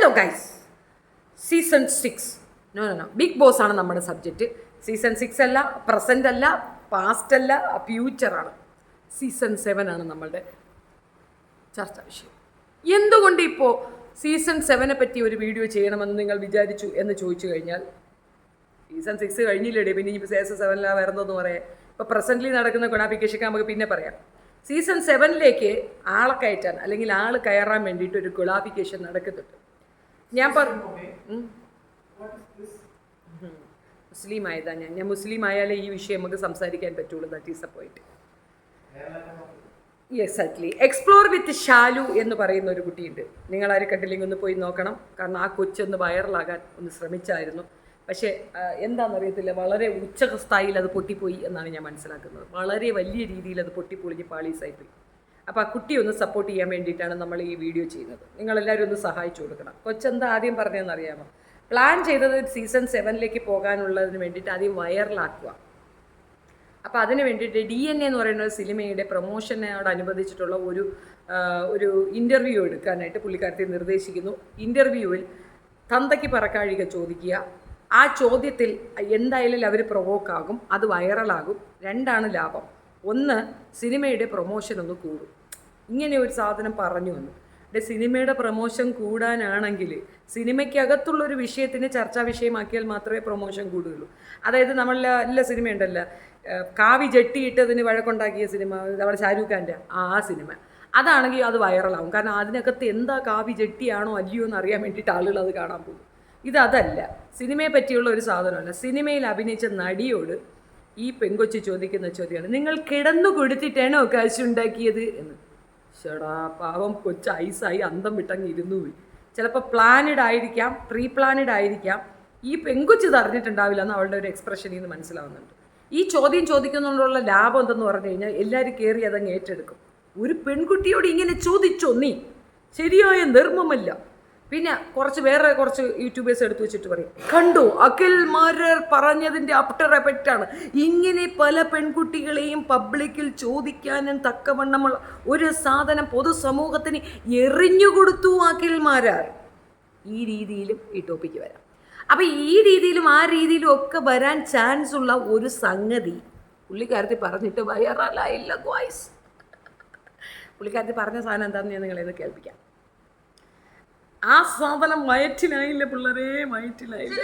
Hello guys, season 6 നോ Bigg Boss ആണ് നമ്മുടെ സബ്ജക്റ്റ്. സീസൺ 6 അല്ല, പ്രസൻ്റ് അല്ല, പാസ്റ്റ് അല്ല, ഫ്യൂച്ചറാണ്. സീസൺ 7 ആണ് നമ്മളുടെ ചർച്ചാ വിഷയം. എന്തുകൊണ്ട് ഇപ്പോൾ സീസൺ 7 പറ്റി ഒരു വീഡിയോ ചെയ്യണമെന്ന് നിങ്ങൾ വിചാരിച്ചു എന്ന് ചോദിച്ചു കഴിഞ്ഞാൽ, സീസൺ 6 കഴിഞ്ഞില്ലേടേ, പിന്നെ ഇപ്പോൾ സീസൺ 7 വേറെ എന്തോന്ന് പറയാം. ഇപ്പോൾ പ്രസൻ്റ്ലി നടക്കുന്ന ഗുണാഫിക്കേഷനൊക്കെ നമുക്ക് പിന്നെ പറയാം. സീസൺ 7 ആളെ കയറ്റാൻ അല്ലെങ്കിൽ ആൾ കയറാൻ വേണ്ടിയിട്ട് ഒരു ക്വാളിഫിക്കേഷൻ നടക്കുന്നുണ്ട്. ഞാൻ മുസ്ലിം ആയതാ ഞാൻ മുസ്ലിം ആയാലേ ഈ വിഷയം നമുക്ക് സംസാരിക്കാൻ പറ്റുള്ളൂ. That is a point. Exactly. Explore with Shalu എന്ന് പറയുന്ന ഒരു കുട്ടിയുണ്ട്. നിങ്ങളാരും കണ്ടില്ലെങ്കിൽ ഒന്ന് പോയി നോക്കണം. കാരണം ആ കൊച്ചൊന്ന് വൈറലാകാൻ ഒന്ന് ശ്രമിച്ചായിരുന്നു. പക്ഷേ എന്താണെന്നറിയത്തില്ല, വളരെ ഉച്ചസ്ഥായിയിൽ അത് പൊട്ടിപ്പോയി എന്നാണ് ഞാൻ മനസ്സിലാക്കുന്നത്. വളരെ വലിയ രീതിയിൽ അത് പൊട്ടിപ്പൊളിഞ്ഞ് പാളീസായിപ്പോയി. അപ്പോൾ ആ കുട്ടിയെ ഒന്ന് സപ്പോർട്ട് ചെയ്യാൻ വേണ്ടിയിട്ടാണ് നമ്മൾ ഈ വീഡിയോ ചെയ്യുന്നത്. നിങ്ങളെല്ലാവരും ഒന്ന് സഹായിച്ചു കൊടുക്കണം. കൊച്ചെന്താ ആദ്യം പറഞ്ഞതെന്ന് അറിയാമോ? പ്ലാൻ ചെയ്തത് സീസൺ 7 പോകാനുള്ളതിന് വേണ്ടിയിട്ട് ആദ്യം വൈറലാക്കുക. അപ്പോൾ അതിന് വേണ്ടിയിട്ട് DNA എന്ന് പറയുന്ന ഒരു സിനിമയുടെ പ്രൊമോഷനോടനുബന്ധിച്ചിട്ടുള്ള ഒരു ഇൻ്റർവ്യൂ എടുക്കാനായിട്ട് പുള്ളിക്കാരത്തെ നിർദ്ദേശിക്കുന്നു. ഇൻ്റർവ്യൂവിൽ തന്തയ്ക്ക് പറക്കാഴിക ചോദിക്കുക. ആ ചോദ്യത്തിൽ എന്തായാലും അവർ പ്രൊവോക്കാകും, അത് വൈറലാകും. രണ്ടാണ് ലാഭം. ഒന്ന്, സിനിമയുടെ പ്രൊമോഷൻ ഒന്ന് കൂടും. ഇങ്ങനെ ഒരു സാധനം പറഞ്ഞു വന്നു. സിനിമയുടെ പ്രൊമോഷൻ കൂടാനാണെങ്കിൽ സിനിമയ്ക്കകത്തുള്ളൊരു വിഷയത്തിന് ചർച്ചാ വിഷയമാക്കിയാൽ മാത്രമേ പ്രൊമോഷൻ കൂടുകയുള്ളൂ. അതായത് നമ്മളെല്ലാ സിനിമയുണ്ടല്ലോ, കാവി ജെട്ടിയിട്ടതിന് വഴക്കുണ്ടാക്കിയ സിനിമ, നമ്മുടെ ഷാരൂഖ് ഖാൻ്റെ ആ സിനിമ, അതാണെങ്കിൽ അത് വൈറലാവും. കാരണം അതിനകത്ത് എന്താ കാവി ജെട്ടിയാണോ അല്ലയോ എന്ന് അറിയാൻ വേണ്ടിയിട്ട് ആളുകൾ അത് കാണാൻ പോകും. ഇതല്ല, സിനിമയെ പറ്റിയുള്ള ഒരു സാധനമല്ല. സിനിമയിൽ അഭിനയിച്ച നടിയോട് ഈ പെങ്കൊച്ച് ചോദിക്കുന്ന ചോദ്യമാണ്, നിങ്ങൾ കിടന്നു കൊടുത്തിട്ടാണോ കാശുണ്ടാക്കിയത് എന്ന്. ചേടാ, പാവം കൊച്ച് ഐസായി അന്തം വിട്ടങ്ങ് ഇരുന്നു പോയി. ചിലപ്പോൾ പ്ലാനഡ് ആയിരിക്കാം, പ്രീ പ്ലാനഡ് ആയിരിക്കാം. ഈ പെങ്കൊച്ച് ഇത് അറിഞ്ഞിട്ടുണ്ടാവില്ല എന്ന് അവളുടെ ഒരു എക്സ്പ്രഷനിൽ നിന്ന് മനസ്സിലാവുന്നുണ്ട്. ഈ ചോദ്യം ചോദിക്കുന്നതുകൊണ്ടുള്ള ലാഭം എന്തെന്ന് പറഞ്ഞു കഴിഞ്ഞാൽ എല്ലാവരും കയറി അതങ്ങ് ഏറ്റെടുക്കും. ഒരു പെൺകുട്ടിയോട് ഇങ്ങനെ ചോദിച്ചോ നീ? ശരിയായ ധർമ്മമല്ല. പിന്നെ വേറെ കുറച്ച് യൂട്യൂബേഴ്സ് എടുത്തു വെച്ചിട്ട് പറയും, കണ്ടോ അഖിൽ മാരർ പറഞ്ഞതിൻ്റെ ആഫ്റ്റർ എഫക്റ്റാണ്. ഇങ്ങനെ പല പെൺകുട്ടികളെയും പബ്ലിക്കിൽ ചോദിക്കാനും തക്കവണ്ണമുള്ള ഒരു സാധനം പൊതുസമൂഹത്തിന് എറിഞ്ഞുകൊടുത്തു അഖിൽ മാരാർ. ഈ രീതിയിലും ഈ ടോപ്പിക്ക് വരാം. അപ്പം ഈ രീതിയിലും ആ രീതിയിലും ഒക്കെ വരാൻ ചാൻസ് ഉള്ള ഒരു സംഗതി പുള്ളിക്കാരത്തി പറഞ്ഞിട്ട് വൈറലായില്ല ഗോയ്സ്. പുള്ളിക്കാരത്തി പറഞ്ഞ സാധനം എന്താണെന്ന് ഞാൻ നിങ്ങളെ കേൾപ്പിക്കാം. ആ സാധനം വയറ്റിലായില്ല പിള്ളേരെ, വയറ്റിലായില്ല.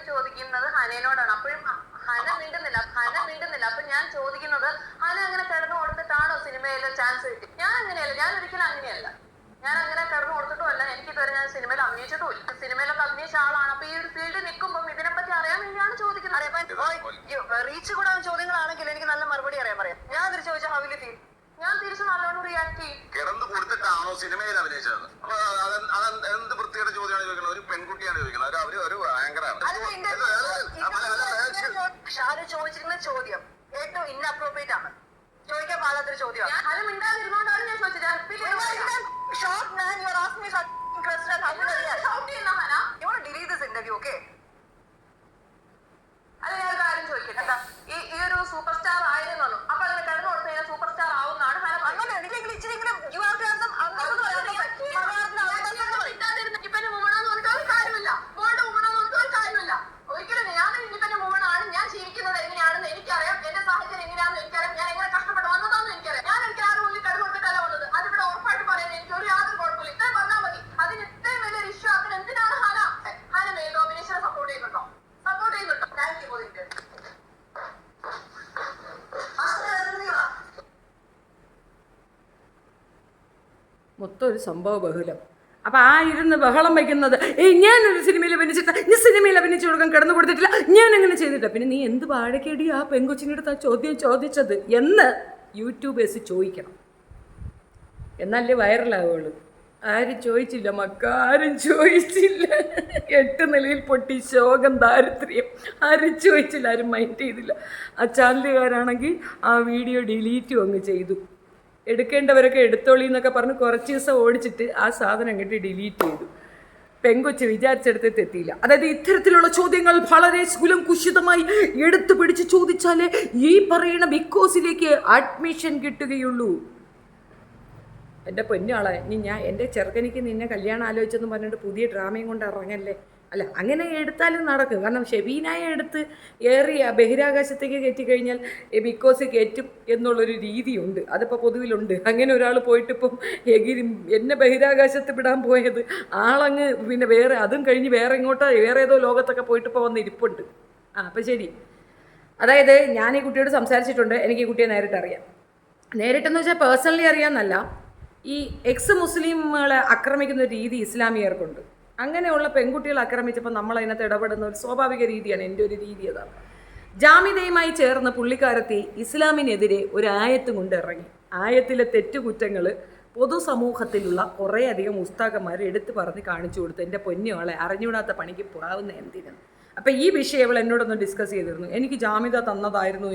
ചോദിക്കുന്നത് ഹനേനോടാണ്. അപ്പോഴും ഹന മിണ്ടുന്നില്ല. അപ്പൊ ഞാൻ ചോദിക്കുന്നത്, ഹന അങ്ങനെ കിടന്നു കൊടുത്തിട്ടാണോ സിനിമയിൽ ചാൻസ് കിട്ടി? ഞാൻ അങ്ങനെയല്ല, ഞാൻ ഒരിക്കലും അങ്ങനെയല്ല. ഞാൻ അങ്ങനെ കിടന്നു കൊടുത്തിട്ടുമല്ല. എനിക്ക് ഇതുവരെ ഞാൻ സിനിമയിൽ അഭിനയിച്ചിട്ടുമില്ല. സിനിമയിലൊക്കെ അഭിനയിച്ച ആളാണ്. അപ്പൊ ഈ ഒരു ഫീൽഡിൽ നിൽക്കുമ്പോൾ ഇതിനെപ്പറ്റി അറിയാൻ വേണ്ടിയാണ് ചോദിക്കുന്നത്. റീച്ച് കൂടാൻ ചോദ്യങ്ങളാണെങ്കിൽ എനിക്ക് നല്ല മറുപടി പറയാം. ഞാൻ തിരിച്ചു ചോദിച്ചാൽ ഹൗ വിൽ യു ഫീൽ? ഞാൻ തിരിച്ചു നല്ലോണം റിയാക്ട് ചെയ്യും. കിടന്നു കൊടുത്തിട്ടാണോ സിനിമയിൽ അഭിനയിച്ചത്? എന്ത് വൃത്തിയുടെ ചോദ്യമാണ് ചോദിക്കുന്നത്? ഒരു പെൺകുട്ടിയാണ് ചോദിക്കുന്നത്. ഒരു ആങ്കറാണ്. ഷാരു ചോദിച്ചിരുന്ന ചോദ്യം ഏറ്റവും ഇൻഅപ്രോപ്രിയേറ്റ് ആണ്, ചോദിക്കാൻ പാടാത്തൊരു ചോദ്യമാണ്. ഹന മിണ്ടാതിരുന്നോണ്ടാണ് ഞാൻ ചോദിച്ചത്. അത് ഞാൻ കാര്യം ചോദിക്കട്ടെ, ഈ ഒരു സൂപ്പർ സ്റ്റാർ ആയിരുന്നു. അപ്പൊ അതിന് കിടന്നു കൊടുത്തു കഴിഞ്ഞാൽ സൂപ്പർ സ്റ്റാർ ആവുന്നതാണ് ഹന. അങ്ങനെ ഇല്ലെങ്കിൽ ഇച്ചിരിയെങ്കിലും ഇൻഡിപെൻഡന്റ് വുമണാന്ന് പറഞ്ഞിട്ട് ഒരു കാര്യമില്ല. വേൾഡ് വുമണാന്ന് പറഞ്ഞിട്ട് ഒരു കാര്യമില്ല. ഒരിക്കലും ഞാൻ ഇൻഡിപെൻഡന്റ് വുമണാണ്. ഞാൻ ജീവിക്കുന്നത് എങ്ങനെയാണെന്ന് എനിക്കറിയാം. എന്റെ സാഹചര്യം എങ്ങനെയാണെന്ന് എനിക്കറിയാം. ഞാൻ എങ്ങനെ കഷ്ടപ്പെട്ട് വന്നതാണെന്ന് എനിക്കറിയാം. ഞാൻ എനിക്ക് ആരും മുന്നിൽ കിടന്നു കൊടുത്തിട്ടല്ല വന്നത്. അതിവിടെ ഉറപ്പായിട്ട് പറയാൻ എനിക്ക് ഒരു യാതൊരു കുഴപ്പമില്ല. ഇത്രയും പറഞ്ഞാൽ മതി. അതിന് ഇത്രയും വലിയൊരു ഇഷ്യൂ ആക്കാൻ എന്തിനാണ് ഹന മെയിൽ ഡോമിനേഷനെ സപ്പോർട്ട് ചെയ്യുന്നുണ്ടോ? സപ്പോർട്ട് ചെയ്യുന്നുണ്ടോ? Thank you. മൊത്തം ഒരു സംഭവ ബഹുലം. അപ്പം ആ ഇരുന്ന് ബഹളം വയ്ക്കുന്നത്, ഞാനൊരു സിനിമയിൽ അഭിനയിച്ചിട്ട് നീ സിനിമയിൽ അഭിനയിച്ചു കൊടുക്കാൻ കിടന്നു കൊടുത്തിട്ടില്ല, ഞാൻ അങ്ങനെ ചെയ്തിട്ടില്ല. പിന്നെ നീ എന്ത് വാഴക്കേടി ആ പെങ്കൊച്ചിനടുത്ത് ആ ചോദ്യം ചോദിച്ചത് എന്ന് യൂട്യൂബേഴ്സ് ചോദിക്കണം. എന്നല്ലേ വൈറലാവുള്ളൂ. ആരും ചോദിച്ചില്ല ആരും ചോദിച്ചില്ല. 8 നിലയിൽ പൊട്ടി ശോകം, ദാരിദ്ര്യം, ആരും ചോദിച്ചില്ല, ആരും മൈൻഡ് ചെയ്തില്ല. ആ ചാനലുകാരാണെങ്കിൽ ആ വീഡിയോ ഡിലീറ്റും അങ്ങ് ചെയ്തു. എടുക്കേണ്ടവരൊക്കെ എടുത്തോളി എന്നൊക്കെ പറഞ്ഞ് കുറച്ച് ദിവസം ഓടിച്ചിട്ട് ആ സാധനം അങ്ങോട്ട് ഡിലീറ്റ് ചെയ്തു. പെങ്കൊച്ച് വിചാരിച്ചെടുത്ത് എത്തിയില്ല. അതായത് ഇത്തരത്തിലുള്ള ചോദ്യങ്ങൾ വളരെ കുശിതമായി എടുത്തു പിടിച്ച് ചോദിച്ചാലേ ഈ പറയുന്ന ബിഗ് അഡ്മിഷൻ കിട്ടുകയുള്ളൂ. എൻ്റെ പൊന്നാളെ, ഇനി എൻ്റെ ചെറുക്കനിക്ക് നിന്നെ കല്യാണം ആലോചിച്ചെന്ന് പറഞ്ഞിട്ട് പുതിയ ഡ്രാമയും കൊണ്ട് ഇറങ്ങല്ലേ. അല്ല, അങ്ങനെ എടുത്താലും നടക്കും. കാരണം ഷെബീനായെ എടുത്ത് ബഹിരാകാശത്തേക്ക് കയറ്റിക്കഴിഞ്ഞാൽ ബിഗ് കയറ്റും എന്നുള്ളൊരു രീതിയുണ്ട്, അതിപ്പോൾ പൊതുവിലുണ്ട്. അങ്ങനെ ഒരാൾ പോയിട്ടിപ്പം എന്നെ ബഹിരാകാശത്ത് വിടാൻ പോയത് ആളങ്ങ് പിന്നെ വേറെ അതും കഴിഞ്ഞ് വേറെ ഏതോ ലോകത്തൊക്കെ പോയിട്ടിപ്പോൾ വന്ന് ഇരിപ്പുണ്ട്. അപ്പം ശരി. അതായത് ഞാൻ ഈ കുട്ടിയോട് സംസാരിച്ചിട്ടുണ്ട്. എനിക്ക് ഈ കുട്ടിയെ നേരിട്ടറിയാം. നേരിട്ടെന്ന് വെച്ചാൽ പേഴ്സണലി അറിയാമെന്നല്ല, ഈ എക്സ് മുസ്ലിമുകളെ ആക്രമിക്കുന്ന ഒരു രീതി ഇസ്ലാമിയർക്കുണ്ട്. അങ്ങനെയുള്ള പെൺകുട്ടികളെ ആക്രമിച്ചപ്പോൾ നമ്മൾ അതിനകത്ത് ഇടപെടുന്ന ഒരു സ്വാഭാവിക രീതിയാണ്. എൻ്റെ ഒരു രീതി അതാണ്. ജാമിദയുമായി ചേർന്ന് പുള്ളിക്കാരത്തി ഇസ്ലാമിനെതിരെ ഒരു ആയത്ത് കൊണ്ട് ഇറങ്ങി. ആയത്തിലെ തെറ്റുകുറ്റങ്ങൾ പൊതുസമൂഹത്തിലുള്ള കുറേയധികം ഉസ്താദന്മാർ എടുത്തു പറഞ്ഞ് കാണിച്ചു കൊടുത്തു. എൻ്റെ പൊന്നുകളെ, അറിഞ്ഞുകൂടാത്ത പണിക്ക് പോകാവുന്ന എന്തിനും. അപ്പം ഈ വിഷയം അവൾ എന്നോടൊന്ന് ഡിസ്കസ് ചെയ്തിരുന്നു. എനിക്ക് ജാമിദ തന്നതായിരുന്നു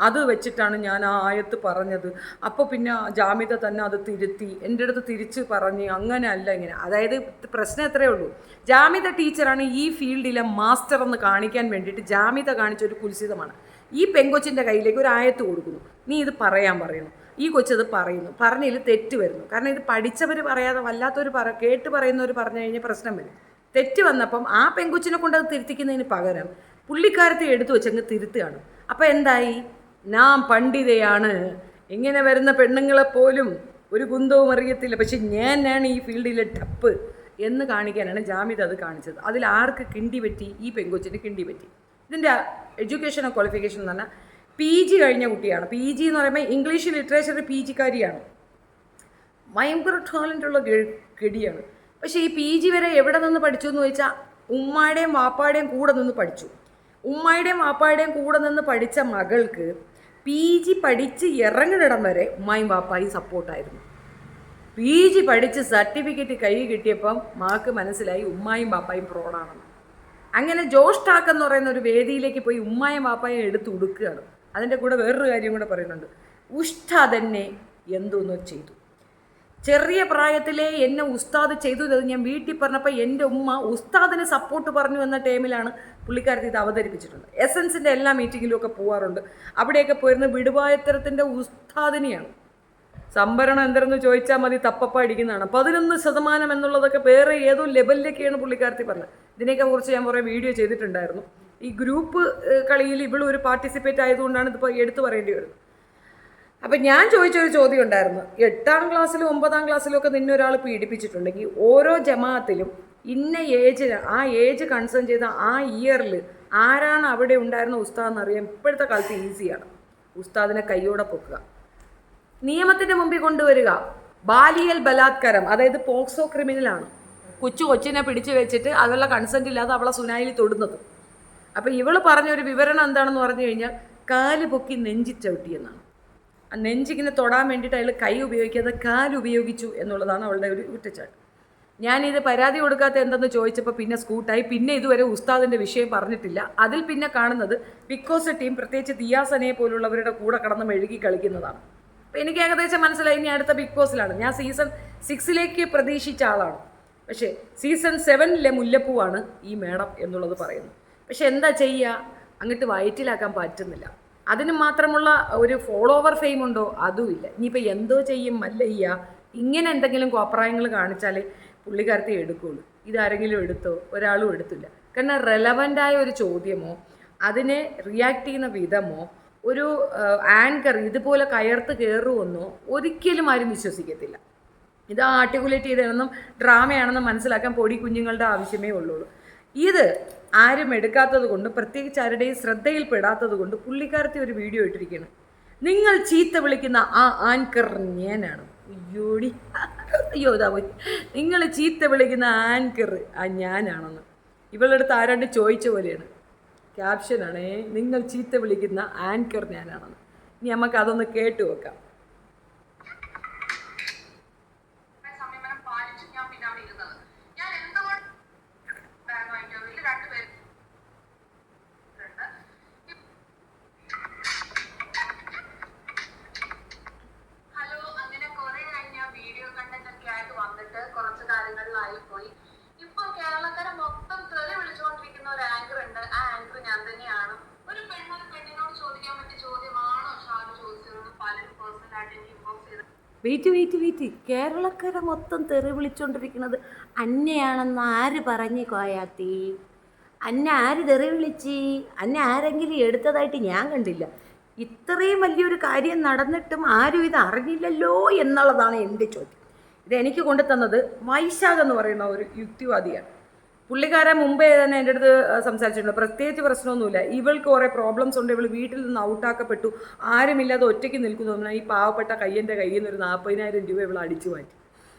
അത് വെച്ചിട്ടാണ് ഞാൻ ആ ആയത്ത് പറഞ്ഞത്. അപ്പോൾ പിന്നെ ജാമിദ തന്നെ അത് തിരുത്തി എൻ്റെ അടുത്ത് തിരിച്ച് പറഞ്ഞ് അങ്ങനെ അല്ല ഇങ്ങനെ. അതായത് പ്രശ്നം എത്രയേ ഉള്ളൂ, ജാമിദ ടീച്ചറാണ് ഈ ഫീൽഡിലെ മാസ്റ്റർ എന്ന് കാണിക്കാൻ വേണ്ടിയിട്ട് ജാമിദ കാണിച്ചൊരു കുൽസിതമാണ്. ഈ പെങ്കൊച്ചിൻ്റെ കയ്യിലേക്ക് ഒരു ആയത്ത് കൊടുക്കുന്നു, നീ ഇത് പറയാൻ പറയുന്നു. ഈ കൊച്ചത് പറയുന്നു, പറഞ്ഞതിൽ തെറ്റ് വരുന്നു. കാരണം ഇത് പഠിച്ചവർ പറയാതെ വല്ലാത്തവർ കേട്ട് പറയുന്നവർ പറഞ്ഞു കഴിഞ്ഞാൽ പ്രശ്നം വരും. തെറ്റ് വന്നപ്പം ആ പെങ്കൊച്ചിനെ കൊണ്ട് അത് തിരുത്തിക്കുന്നതിന് പകരം പുള്ളിക്കാരത്തെ എടുത്തു വെച്ചങ്ങ് തിരുത്തുകയാണ്. അപ്പം എന്തായി, നാം പണ്ഡിതയാണ്, ഇങ്ങനെ വരുന്ന പെണ്ണുങ്ങളെപ്പോലും ഒരു കുന്തവും അറിയത്തില്ല, പക്ഷെ ഞാനാണ് ഈ ഫീൽഡിലെ ടപ്പ് എന്ന് കാണിക്കാനാണ് ജാമിദ അത് കാണിച്ചത്. അതിൽ ആർക്ക് കിണ്ടി പറ്റി? ഈ പെങ്കൊച്ചിന് കിണ്ടി പറ്റി. ഇതിൻ്റെ എഡ്യൂക്കേഷനോ ക്വാളിഫിക്കേഷൻ എന്ന് പറഞ്ഞാൽ PG കഴിഞ്ഞ കുട്ടിയാണ്. PG എന്ന് പറയുമ്പോൾ ഇംഗ്ലീഷ് ലിറ്ററേച്ചർ PGക്കാരിയാണ്. ഭയങ്കര ടാലൻ്റുള്ള ഗഡിയാണ്. പക്ഷേ ഈ PG വരെ എവിടെ നിന്ന് പഠിച്ചു എന്ന് ചോദിച്ചാൽ ഉമ്മായുടെയും വാപ്പായുടെയും കൂടെ നിന്ന് പഠിച്ചു. ഉമ്മായുടെയും വാപ്പായുടെയും കൂടെ നിന്ന് പഠിച്ച മകൾക്ക് PG പഠിച്ച് ഇറങ്ങുന്നിടം വരെ ഉമ്മായും വാപ്പായും സപ്പോർട്ടായിരുന്നു. PG പഠിച്ച് സർട്ടിഫിക്കറ്റ് കൈ കിട്ടിയപ്പം മാക്ക് മനസ്സിലായി ഉമ്മായും വാപ്പായും ഫ്രോഡാണെന്ന്. അങ്ങനെ ജോഷ് ടാക്ക് എന്ന് പറയുന്ന ഒരു വേദിയിലേക്ക് പോയി ഉമ്മായും വാപ്പായും എടുത്ത് ഉടുക്കുകയാണ്. അതിൻ്റെ കൂടെ വേറൊരു കാര്യം കൂടെ പറയുന്നുണ്ട്, ഉസ്താദ് എന്നെ എന്തോന്നോ ചെയ്തു. ചെറിയ പ്രായത്തിലെ എന്നെ ഉസ്താദ് ചെയ്തു. ഞാൻ വീട്ടിൽ പറഞ്ഞപ്പോൾ എൻ്റെ ഉമ്മ ഉസ്താദിന് സപ്പോർട്ട് പറഞ്ഞു എന്ന ടൈമിലാണ് പുള്ളിക്കാരത്തി ഇത് അവതരിപ്പിച്ചിട്ടുണ്ട്. എസൻസിൻ്റെ എല്ലാ മീറ്റിങ്ങിലും ഒക്കെ പോകാറുണ്ട്. അവിടെയൊക്കെ പോയിരുന്ന വിടുവായത്തരത്തിൻ്റെ ഉസ്താദിനെയാണ്. സംഭരണം എന്തെന്ന് ചോദിച്ചാൽ മതി, തപ്പപ്പ അടിക്കുന്നതാണ്. 11% എന്നുള്ളതൊക്കെ വേറെ ഏതോ ലെവലിലേക്കാണ് പുള്ളിക്കാരത്തി പറഞ്ഞത്. ഇതിനെയൊക്കെ കുറിച്ച് ഞാൻ കുറേ വീഡിയോ ചെയ്തിട്ടുണ്ടായിരുന്നു. ഈ ഗ്രൂപ്പ് കളിയിൽ ഇവളൊരു പാർട്ടിസിപ്പേറ്റ് ആയതുകൊണ്ടാണ് ഇതിപ്പോൾ എടുത്തു പറയേണ്ടി വരുന്നത്. അപ്പം ഞാൻ ചോദിച്ചൊരു ചോദ്യം ഉണ്ടായിരുന്നു, 8ാം ക്ലാസ്സിലും 9ാം ക്ലാസ്സിലും ഒക്കെ നിന്നെ ഒരാൾ പീഡിപ്പിച്ചിട്ടുണ്ടെങ്കിൽ ഓരോ ജമാഅത്തിലും ഇന്ന ഏജിന് ആ ഏജ് കൺസേൺ ചെയ്ത ആ ഇയറിൽ ആരാണ് അവിടെ ഉണ്ടായിരുന്ന ഉസ്താദെന്ന് അറിയാൻ ഇപ്പോഴത്തെ കാലത്ത് ഈസിയാണ്. ഉസ്താദിനെ കൈയോടെ പൊക്കുക, നിയമത്തിൻ്റെ മുമ്പിൽ കൊണ്ടുവരിക. ബാലിയൽ ബലാത്കാരം, അതായത് പോക്സോ ക്രിമിനലാണ്. കൊച്ചിനെ പിടിച്ചു വെച്ചിട്ട് അവളുടെ കൺസെൻറ്റ് ഇല്ലാതെ അവളെ സുനായിൽ തൊടുന്നത്. അപ്പോൾ ഇവൾ പറഞ്ഞൊരു വിവരണം എന്താണെന്ന് പറഞ്ഞു കഴിഞ്ഞാൽ കാല് പൊക്കി നെഞ്ചി ചവിട്ടിയെന്നാണ്. ആ നെഞ്ചിങ്ങനെ തൊടാൻ വേണ്ടിയിട്ട് അയാൾ കൈ ഉപയോഗിക്കാതെ കാല് ഉപയോഗിച്ചു എന്നുള്ളതാണ് അവളുടെ ഒരു കുറ്റച്ചാട്ട്. ഞാനിത് പരാതി കൊടുക്കാത്ത എന്തെന്ന് ചോദിച്ചപ്പോൾ പിന്നെ സ്കൂട്ടായി. പിന്നെ ഇതുവരെ ഉസ്താദിൻ്റെ വിഷയം പറഞ്ഞിട്ടില്ല. അതിൽ പിന്നെ കാണുന്നത് ബിക്കോസ് ടീം, പ്രത്യേകിച്ച് ദിയാസനയെ പോലുള്ളവരുടെ കൂടെ കടന്ന് മെഴുകി കളിക്കുന്നതാണ്. അപ്പോൾ എനിക്ക് ഏകദേശം മനസ്സിലായി ഇനി അടുത്ത ബിഗ് ബോസിലാണ്. ഞാൻ സീസൺ 6 പ്രതീക്ഷിച്ച ആളാണ്. പക്ഷേ സീസൺ 7 മുല്ലപ്പൂവാണ് ഈ മേഡം എന്നുള്ളത് പറയുന്നു. പക്ഷെ എന്താ ചെയ്യുക, അങ്ങോട്ട് വയറ്റിലാക്കാൻ പറ്റുന്നില്ല. അതിന് മാത്രമുള്ള ഒരു ഫോളോവർ ഫെയിം ഉണ്ടോ? അതുമില്ല. ഇനിയിപ്പോൾ എന്തോ ചെയ്യും മല്ലയ്യ. ഇങ്ങനെ എന്തെങ്കിലും കോപ്രായങ്ങൾ കാണിച്ചാലേ പുള്ളിക്കാരത്തെ എടുക്കുകയുള്ളൂ. ഇതാരെങ്കിലും എടുത്തോ? ഒരാളും എടുത്തില്ല. കാരണം റെലവൻ്റായ ഒരു ചോദ്യമോ അതിനെ റിയാക്ട് ചെയ്യുന്ന വിധമോ ഒരു ആങ്കർ ഇതുപോലെ കയർത്ത് കയറുമെന്നോ ഒരിക്കലും ആരും വിശ്വസിക്കത്തില്ല. ഇത് ആർട്ടിക്കുലേറ്റ് ചെയ്തതെന്നും ഡ്രാമയാണെന്നും മനസ്സിലാക്കാൻ പൊടി കുഞ്ഞുങ്ങളുടെ ആവശ്യമേ ഉള്ളൂ. ഇത് ആരും എടുക്കാത്തത് കൊണ്ട്, പ്രത്യേകിച്ച് ആരുടെയും ശ്രദ്ധയിൽപ്പെടാത്തത് കൊണ്ട് പുള്ളിക്കാരത്തി ഒരു വീഡിയോ ഇട്ടിരിക്കുകയാണ്. നിങ്ങൾ ചീത്ത വിളിക്കുന്ന ആ ആങ്കർ ഞാനാണ്. അയ്യോ ഇതാ പോയി. നിങ്ങൾ ചീത്ത വിളിക്കുന്ന ആങ്കർ ആ ഞാനാണെന്ന് ഇവളുടെ ആരാണ്ട് ചോദിച്ച പോലെയാണ്. ക്യാപ്ഷനാണേ, നിങ്ങൾ ചീത്ത വിളിക്കുന്ന ആങ്കർ ഞാനാണെന്ന്. ഇനി നമുക്ക് അതൊന്ന് കേട്ടു വെക്കാം. കുറച്ച് കാര്യങ്ങളിലായി പോയി. ഇപ്പൊ വെയിറ്റ് കേരളക്കര മൊത്തം തെറി വിളിച്ചുകൊണ്ടിരിക്കുന്നത് അന്നയാണെന്ന് ആര് പറഞ്ഞു കോയാത്തി? അന്നെ ആര് തെറി വിളിച്ച്? അന്നെ ആരെങ്കിലും എടുത്തതായിട്ട് ഞാൻ കണ്ടില്ല. ഇത്രയും വലിയൊരു കാര്യം നടന്നിട്ടും ആരും ഇത് അറിഞ്ഞില്ലല്ലോ എന്നുള്ളതാണ് എൻ്റെ ചോദ്യം. ഇതെനിക്ക് കൊണ്ടുതന്നത് വൈശാഖ് എന്ന് പറയുന്ന ഒരു യുക്തിവാദിയാണ്. പുള്ളിക്കാരൻ മുമ്പേ തന്നെ എൻ്റെ അടുത്ത് സംസാരിച്ചിട്ടുണ്ട്. പ്രത്യേകിച്ച് പ്രശ്നമൊന്നുമില്ല, ഇവൾക്ക് കുറേ പ്രോബ്ലംസ് ഉണ്ട്, ഇവൾ വീട്ടിൽ നിന്ന് ഔട്ടാക്കപ്പെട്ടു, ആരുമില്ലാതെ ഒറ്റയ്ക്ക് നിൽക്കുന്നു. ഈ പാവപ്പെട്ട കയ്യൻ്റെ കയ്യിൽ നിന്ന് ഒരു 40,000 രൂപ ഇവൾ അടിച്ചു മാറ്റി.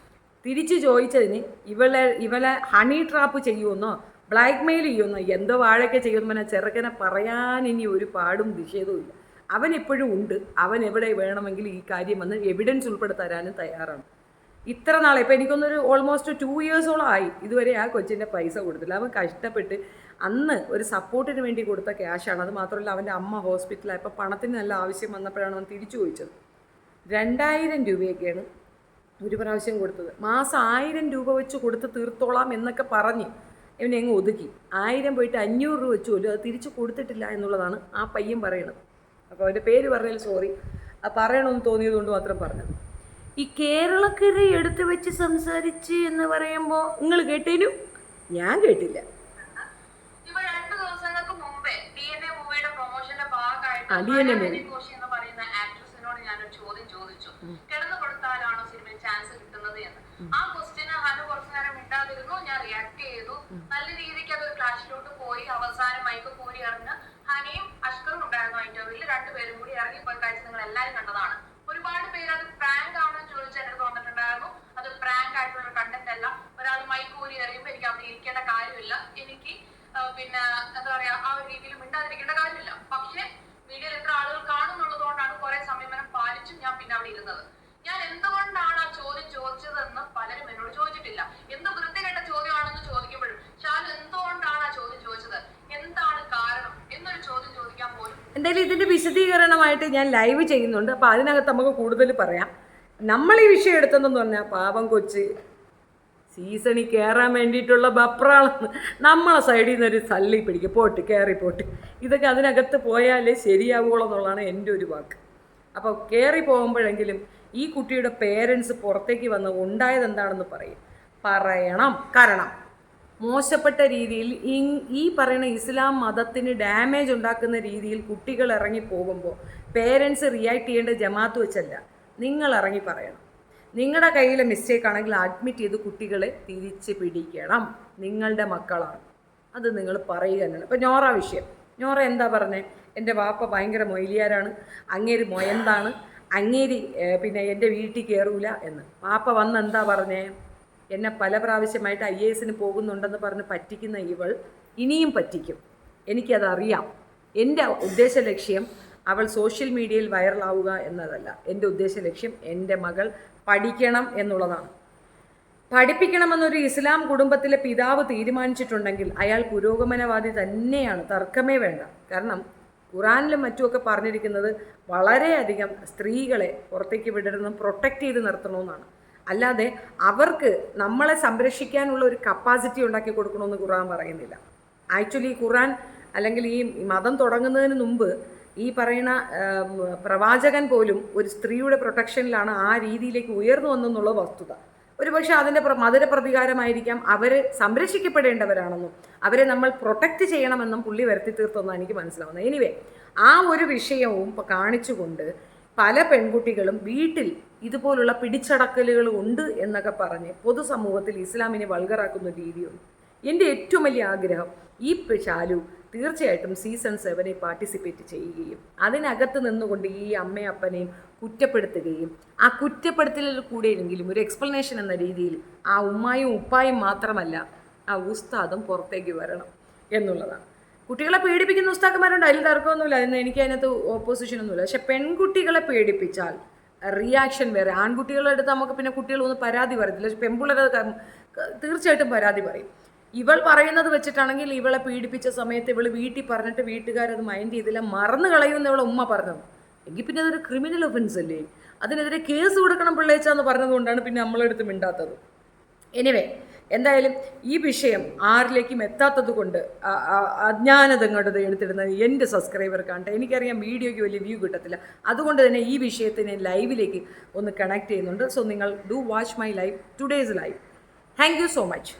തിരിച്ച് ചോദിച്ചതിന് ഇവളെ ഹണി ട്രാപ്പ് ചെയ്യുമെന്നോ ബ്ലാക്ക് മെയിൽ ചെയ്യുമെന്നോ എന്തോ വാഴയൊക്കെ ചെയ്യുമെന്നോ ചെറുക്കനെ പറയാൻ ഇനി ഒരു പാടും നിഷേധവും ഇല്ല. അവൻ ഇപ്പോഴും ഉണ്ട്. അവൻ എവിടെ വേണമെങ്കിൽ ഈ കാര്യം വന്ന് എവിഡൻസ് ഉൾപ്പെടെ തരാനും തയ്യാറാണ്. ഇത്ര നാളെ ഇപ്പോൾ എനിക്കൊന്നൊരു ഓൾമോസ്റ്റ് 2 ഇയേഴ്സോളം ആയി ഇതുവരെ ആ കൊച്ചിൻ്റെ പൈസ കൊടുത്തില്ല. അവൻ കഷ്ടപ്പെട്ട് അന്ന് ഒരു സപ്പോർട്ടിന് വേണ്ടി കൊടുത്ത ക്യാഷാണ്. അത് മാത്രമല്ല അവൻ്റെ അമ്മ ഹോസ്പിറ്റലായപ്പോൾ പണത്തിന് നല്ല ആവശ്യം വന്നപ്പോഴാണ് അവൻ തിരിച്ചു ചോദിച്ചത്. 2000 രൂപയൊക്കെയാണ് ഒരു പ്രാവശ്യം കൊടുത്തത്. മാസം 1000 രൂപ വെച്ച് കൊടുത്ത് തീർത്തോളാം എന്നൊക്കെ പറഞ്ഞ് ഇവനെ അങ്ങ് ഒതുക്കി. 1000 പോയിട്ട് 500 രൂപ വെച്ച് പോലും അത് തിരിച്ചു കൊടുത്തിട്ടില്ല എന്നുള്ളതാണ് ആ പയ്യൻ പറയണത്. അപ്പോൾ അവൻ്റെ പേര് പറഞ്ഞാൽ സോറി, അത് പറയണമെന്ന് തോന്നിയതുകൊണ്ട് മാത്രം പറഞ്ഞത്. ഈ കേരളക്കര എടുത്തു വെച്ച് സംസാരിച്ച് എന്ന് പറയുമ്പോൾ നിങ്ങൾ കേട്ടേനു? ഞാൻ കേട്ടില്ല. ഇപ്പൊ 2 ദിവസങ്ങൾക്ക് മുമ്പേ DNA മൂവിയുടെ പ്രൊമോഷന്റെ ഭാഗമായിട്ട് കോശി എന്ന് പറയുന്ന ആക്ട്രസിനോട് ഞാനൊരു ചോദ്യം ചോദിച്ചു, കിടന്നു കൊടുത്താലാണോ സിനിമയിൽ ചാൻസ് കിട്ടുന്നത് എന്ന്. ആ ക്വസ്റ്റ്യന് ഹനു കുറച്ചു നേരം മിണ്ടാതിരുന്നു. ഞാൻ റിയാക്ട് ചെയ്തു. നല്ല രീതിക്ക് അതൊരു ക്ലാഷിലോട്ട് പോയി. അവസാനം മൈക്ക് കൂടി ഇറങ്ങി ഹനയും അഷ്കറും ഉണ്ടായിരുന്നു ഇന്റർവ്യൂവിൽ. 2 പേരും കൂടി ഇറങ്ങിപ്പോയി കാഴ്ച നിങ്ങൾ എല്ലാവരും കണ്ടതാണ്. ഒരുപാട് പേര് അത് പ്രാങ്ക് ആണോ എന്ന് ചോദിച്ച് എൻ്റെ അടുത്ത് വന്നിട്ടുണ്ടായിരുന്നു. അത് പ്രാങ്ക് ആയിട്ടുള്ള കണ്ടന്റ് അല്ല. ഒരാൾ മൈക്ക് കൂടി എറിയുമ്പോൾ എനിക്ക് അവിടെ ഇരിക്കേണ്ട കാര്യമില്ല. എനിക്ക് പിന്നെ എന്താ പറയാ ആ ഒരു രീതിയിൽ മിണ്ടാതിരിക്കേണ്ട കാര്യമില്ല. പക്ഷെ മീഡിയയിൽ എത്ര ആളുകൾ കാണുന്നുള്ളത് കൊണ്ടാണ് കുറെ സംയമനം പാലിച്ചും ഞാൻ പിന്നെ അവിടെ ഇരുന്നത്. ഞാൻ എന്തുകൊണ്ടാണ് ആ ചോദ്യം ചോദിച്ചതെന്ന് പലരും എന്നോട് ചോദിച്ചിട്ടില്ല. എന്ത് വൃത്തികെട്ട ചോദ്യമാണെന്ന് ചോദിക്കുമ്പോഴും ഷാലു എന്തുകൊണ്ടാണ് ആ ചോദ്യം ചോദിച്ചത്, എന്താണ് കാരണം എന്നൊരു ചോദ്യം ചോദിക്കാൻ പോലും. എന്തായാലും ഇതിൻ്റെ വിശദീകരണമായിട്ട് ഞാൻ ലൈവ് ചെയ്യുന്നുണ്ട്. അപ്പോൾ അതിനകത്ത് നമുക്ക് കൂടുതൽ പറയാം. നമ്മൾ ഈ വിഷയം എടുത്തതെന്ന് പറഞ്ഞാൽ പാവം കൊച്ച് സീസണിൽ കയറാൻ വേണ്ടിയിട്ടുള്ള ബപ്രാളെന്ന് നമ്മളെ സൈഡിൽ നിന്ന് ഒരു തള്ളി പിടിക്കുക, പോട്ട് കയറി പോട്ട്, ഇതൊക്കെ അതിനകത്ത് പോയാലേ ശരിയാവുള്ളൂ എന്നുള്ളതാണ് എൻ്റെ ഒരു വാക്ക്. അപ്പോൾ കയറി പോകുമ്പോഴെങ്കിലും ഈ കുട്ടിയുടെ പേരൻസ് പുറത്തേക്ക് വന്ന് ഉണ്ടായത് എന്താണെന്ന് പറയണം. കാരണം മോശപ്പെട്ട രീതിയിൽ ഈ പറയുന്ന ഇസ്ലാം മതത്തിന് ഡാമേജ് ഉണ്ടാക്കുന്ന രീതിയിൽ കുട്ടികൾ ഇറങ്ങി പോകുമ്പോൾ പേരൻസ് റിയാക്ട് ചെയ്യേണ്ട ജമാഅത്ത് വെച്ചല്ല, നിങ്ങൾ ഇറങ്ങി പറയണം. നിങ്ങളുടെ കയ്യിലെ മിസ്റ്റേക്ക് ആണെങ്കിൽ അഡ്മിറ്റ് ചെയ്ത് കുട്ടികളെ തിരിച്ച് പിടിക്കണം. നിങ്ങളുടെ മക്കളാണ്, അത് നിങ്ങൾ പറയുക തന്നെയാണ്. ഇപ്പോൾ ഞോറ വിഷയം, ഞോറ എന്താ പറഞ്ഞത്? എൻ്റെ വാപ്പ ഭയങ്കര മൊയിലിയാരാണ്, അങ്ങേര് മൊയന്താണ്, അങ്ങേരി പിന്നെ എൻ്റെ വീട്ടിൽ കയറൂല എന്ന്. വാപ്പ വന്ന് എന്താ പറഞ്ഞേ? എന്നെ പല പ്രാവശ്യമായിട്ട് IAS പോകുന്നുണ്ടെന്ന് പറഞ്ഞ് പറ്റിക്കുന്ന ഇവൾ ഇനിയും പറ്റിക്കും, എനിക്കതറിയാം. എൻ്റെ ഉദ്ദേശ ലക്ഷ്യം അവൾ സോഷ്യൽ മീഡിയയിൽ വൈറലാവുക എന്നതല്ല. എൻ്റെ ഉദ്ദേശ ലക്ഷ്യം എൻ്റെ മകൾ പഠിക്കണം എന്നുള്ളതാണ്. പഠിപ്പിക്കണമെന്നൊരു ഇസ്ലാം കുടുംബത്തിലെ പിതാവ് തീരുമാനിച്ചിട്ടുണ്ടെങ്കിൽ അയാൾ പുരോഗമനവാദി തന്നെയാണ്, തർക്കമേ വേണ്ട. കാരണം ഖുറാനിലും മറ്റുമൊക്കെ പറഞ്ഞിരിക്കുന്നത് വളരെയധികം സ്ത്രീകളെ പുറത്തേക്ക് വിടരുന്നും പ്രൊട്ടക്റ്റ് ചെയ്ത് നിർത്തണമെന്നാണ്. അല്ലാതെ അവർക്ക് നമ്മളെ സംരക്ഷിക്കാനുള്ള ഒരു കപ്പാസിറ്റി ഉണ്ടാക്കി കൊടുക്കണമെന്ന് ഖുറാൻ പറയുന്നില്ല. ആക്ച്വലി ഖുറാൻ അല്ലെങ്കിൽ ഈ മതം തുടങ്ങുന്നതിന് മുമ്പ് ഈ പറയുന്ന പ്രവാചകൻ പോലും ഒരു സ്ത്രീയുടെ പ്രൊട്ടക്ഷനിലാണ് ആ രീതിയിലേക്ക് ഉയർന്നു വന്നെന്നുള്ള വസ്തുത. ഒരുപക്ഷെ അതിൻ്റെ മധുര പ്രതികാരമായിരിക്കാം. അവർ സംരക്ഷിക്കപ്പെടേണ്ടവരാണെന്നും അവരെ നമ്മൾ പ്രൊട്ടക്റ്റ് ചെയ്യണമെന്നും പുള്ളി വരുത്തി തീർത്തെന്നാണ് എനിക്ക് മനസ്സിലാവുന്നത്. എനിവേ, ആ ഒരു വിഷയവും കാണിച്ചുകൊണ്ട് പല പെൺകുട്ടികളും വീട്ടിൽ ഇതുപോലുള്ള പിടിച്ചടക്കലുകൾ ഉണ്ട് എന്നൊക്കെ പറഞ്ഞ് പൊതുസമൂഹത്തിൽ ഇസ്ലാമിനെ വൾഗറാക്കുന്ന രീതിയുണ്ട്. എൻ്റെ ഏറ്റവും വലിയ ആഗ്രഹം ഈ ഷാലു തീർച്ചയായിട്ടും സീസൺ 7 പാർട്ടിസിപ്പേറ്റ് ചെയ്യുകയും അതിനകത്ത് നിന്നുകൊണ്ട് ഈ അമ്മയും അപ്പനെയും കുറ്റപ്പെടുത്തുകയും ആ കുറ്റപ്പെടുത്തലിൽ കൂടെയെങ്കിലും ഒരു എക്സ്പ്ലനേഷൻ എന്ന രീതിയിൽ ആ ഉമ്മായും ഉപ്പായും മാത്രമല്ല ആ ഉസ്താദും പുറത്തേക്ക് വരണം എന്നുള്ളതാണ്. കുട്ടികളെ പേടിപ്പിക്കുന്ന ഉസ്താക്കന്മാരുണ്ട്, അതിൽ തർക്കമൊന്നുമില്ല, എനിക്ക് അതിനകത്ത് ഓപ്പോസിഷനൊന്നുമില്ല. പക്ഷെ പെൺകുട്ടികളെ പേടിപ്പിച്ചാൽ റിയാക്ഷൻ വേറെ. ആൺകുട്ടികളുടെ അടുത്ത് നമുക്ക് പിന്നെ കുട്ടികളൊന്നും പരാതി പറയത്തില്ല, പക്ഷെ പെൺപിള്ളേരെ തീർച്ചയായിട്ടും പരാതി പറയും. ഇവൾ പറയുന്നത് വെച്ചിട്ടാണെങ്കിൽ ഇവളെ പീഡിപ്പിച്ച സമയത്ത് ഇവൾ വീട്ടിൽ പറഞ്ഞിട്ട് വീട്ടുകാരത് മൈൻഡ് ചെയ്തില്ല, മറന്നു കളയുമെന്ന് ഇവളെ ഉമ്മ പറഞ്ഞത്. എങ്കിൽ പിന്നെ അതൊരു ക്രിമിനൽ ഒഫൻസ് അല്ലേ, അതിനെതിരെ കേസ് കൊടുക്കണം പിള്ളേച്ചാന്ന് പറഞ്ഞതുകൊണ്ടാണ് പിന്നെ നമ്മളെടുത്ത് മിണ്ടാത്തത്. എനിവേ, എന്തായാലും ഈ വിഷയം ആരിലേക്കും എത്താത്തത് കൊണ്ട് അജ്ഞാനത കണ്ടത് എടുത്തിടുന്നത് എൻ്റെ സബ്സ്ക്രൈബർ കാണട്ടെ. എനിക്കറിയാം വീഡിയോയ്ക്ക് വലിയ വ്യൂ കിട്ടത്തില്ല, അതുകൊണ്ട് തന്നെ ഈ വിഷയത്തിനെ ലൈവിലേക്ക് ഒന്ന് കണക്ട് ചെയ്യുന്നുണ്ട്. സോ നിങ്ങൾ do watch my live, today's live. Thank you so much.